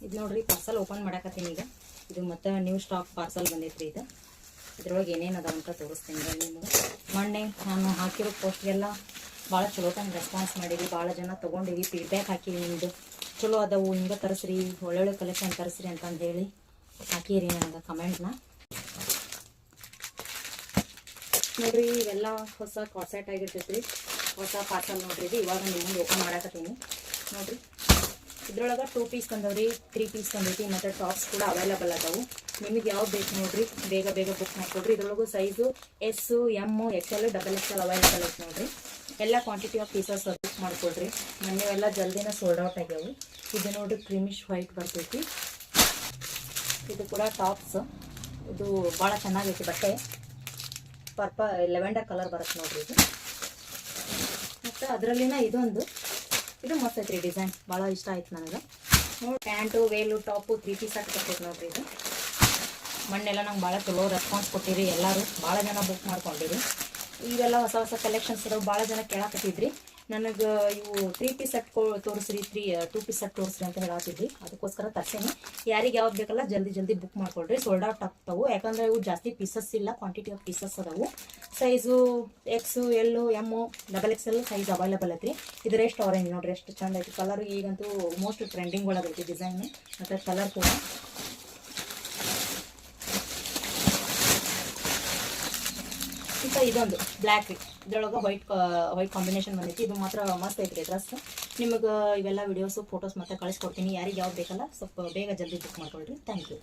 ಇದು ನೋಡ್ರಿ parcel open ಮಾಡಕತ್ತೀನಿ ಈಗ. ಇದು ಮತ್ತೆ ನ್ಯೂ ಸ್ಟಾಕ್ ಪಾರ್ಸಲ್ ಬಂದೈತ್ರಿ. ಇದು ಇದ್ರೊಳಗೆ ಏನೇನು ಅದಾವ ಅಂತ ತೋರಿಸ್ತೀನಿ ನಿಮಗೆ. ಮೊನ್ನೆ ನಾನು ಹಾಕಿರೋ ಪೋಸ್ಟ್ಗೆಲ್ಲ ಭಾಳ ಚಲೋ ತಂದು ರೆಸ್ಪಾನ್ಸ್ ಮಾಡಿರಿ, ಭಾಳ ಜನ ತೊಗೊಂಡಿರಿ, ಫೀಡ್ಬ್ಯಾಕ್ ಹಾಕಿರಿ. ನಿಮ್ಮದು ಚಲೋ ಅದಾವು, ಹಿಂಗೆ ತರಿಸ್ರಿ, ಒಳ್ಳೊಳ್ಳೆ ಕಲೆಕ್ಷನ್ ತರಿಸ್ರಿ ಅಂತಂದು ಹೇಳಿ ಹಾಕಿರಿ ನನಗೆ ಕಮೆಂಟ್ನ. ನೋಡ್ರಿ ಇವೆಲ್ಲ ಹೊಸ ಕಾಸೆಟ್ ಆಗಿರ್ತೈತ್ರಿ, ಹೊಸ ಪಾರ್ಸಲ್ ನೋಡ್ರಿ. ಇದು ಇವಾಗ ನಿಮ್ಮನ್ನು ಓಪನ್ ಮಾಡಕತ್ತೀನಿ ನೋಡ್ರಿ. ಇದ್ರೊಳಗೆ 2 ಪೀಸ್ ಬಂದವ್ರಿ, 3 ಪೀಸ್ ಬಂದೈತಿ, ಮತ್ತು ಟಾಪ್ಸ್ ಕೂಡ ಅವೈಲಬಲ್ ಅದಾವು. ನಿಮಗೆ ಯಾವ್ದು ಬೇಕು ನೋಡ್ರಿ, ಬೇಗ ಬೇಗ ಬುಕ್ ಮಾಡ್ಕೊಡ್ರಿ. ಇದ್ರೊಳಗೂ size S, M, XL, XXL available ಐತೆ ನೋಡ್ರಿ. ಎಲ್ಲ ಕ್ವಾಂಟಿಟಿ ಆಫ್ ಪೀಸಸ್ ಬುಕ್ ಮಾಡ್ಕೊಡ್ರಿ. ಮೊನ್ನೆವೆಲ್ಲ ಜಲ್ದಿನ ಸೋಲ್ಡ್ ಔಟ್ ಆಗ್ಯಾವು. ಇದು ನೋಡ್ರಿ ಕ್ರೀಮಿಶ್ ವೈಟ್ ಬರ್ತೈತಿ. ಇದು ಕೂಡ ಟಾಪ್ಸ್. ಇದು ಭಾಳ ಚೆನ್ನಾಗೈತಿ ಬಟ್ಟೆ, ಲೆವೆಂಡರ್ ಕಲರ್ ಬರುತ್ತೆ ನೋಡ್ರಿ ಇದು. ಮತ್ತು ಅದರಲ್ಲಿನ ಇದು ಮಸ್ತ್ ಐತ್ರಿ ಡಿಸೈನ್, ಭಾಳ ಇಷ್ಟ ಆಯ್ತು ನನಗೆ. ನೋಡಿ ಪ್ಯಾಂಟು, ವೇಲು, ಟಾಪು 3 ಪೀಸ್ ಹಾಕಿ ನೋಡ್ರಿ. ಇದು ಮೊನ್ನೆಲ್ಲ ನಂಗೆ ಭಾಳ ಚಲೋ ರೆಸ್ಪಾನ್ಸ್ ಕೊಟ್ಟಿರಿ, ಎಲ್ಲರೂ ಭಾಳ ಜನ ಬುಕ್ ಮಾಡ್ಕೊಂಡಿರಿ. ಇವೆಲ್ಲ ಹೊಸ ಹೊಸ ಕಲೆಕ್ಷನ್ಸ್ ಇದಾವೆ, ಭಾಳ ಜನ ಕೇಳಾಕತ್ತಿದ್ರಿ ನನಗೆ. ಇವು 3 ಪೀಸ್ ಸೆಟ್ ತೋರಿಸ್ರಿ, 2 ಪೀಸ್ ಸೆಟ್ ತೋರಿಸ್ರಿ ಅಂತ ಹೇಳತ್ತಿದ್ರಿ. ಅದಕ್ಕೋಸ್ಕರ ತರ್ಸೀನಿ. ಯಾರಿಗೆ ಯಾವ್ದು ಬೇಕಲ್ಲ ಜಲ್ದಿ ಬುಕ್ ಮಾಡ್ಕೊಳ್ರಿ. ಸೋಲ್ಡ್ ಔಟ್ ಆಗ್ತಾವು, ಯಾಕಂದ್ರೆ ಇವು ಜಾಸ್ತಿ ಪೀಸಸ್ ಇಲ್ಲ, ಕ್ವಾಂಟಿಟಿ ಆಫ್ ಪೀಸಸ್ ಅದಾವು. Size XL, M, XXL size available ಐತ್ರಿ. ಇದು ರೆಸ್ಟ್ ಆರೆಂಜ್ ನೋಡ್ರಿ, ಎಷ್ಟು ಚಂದ ಐತಿ ಕಲರ್. ಈಗಂತೂ ಮೋಸ್ಟ್ ಟ್ರೆಂಡಿಂಗ್ ಒಳಗೈತಿ ಡಿಸೈನ್ ಮತ್ತು ಕಲರ್ ಕೂಡ. ಈಗ ಇದೊಂದು ಬ್ಲ್ಯಾಕ್ ರೀ, ಇದ್ರೊಳಗೆ ವೈಟ್ ಕಾಂಬಿನೇಷನ್ ಬಂದೈತಿ. ಇದು ಮಾತ್ರ ಮಸ್ತ್ ಐತ್ರಿ ಡ್ರೆಸ್. ನಿಮಗೆ ಇವೆಲ್ಲ ವಿಡಿಯೋಸು, ಫೋಟೋಸ್ ಮತ್ತೆ ಕಳಿಸ್ಕೊಡ್ತೀನಿ. ಯಾರಿಗೆ ಯಾವ್ದು ಬೇಕಲ್ಲ ಸ್ವಲ್ಪ ಬೇಗ ಜಲ್ದಿ ಬುಕ್ ಮಾಡ್ಕೊಳ್ರಿ. Thank you.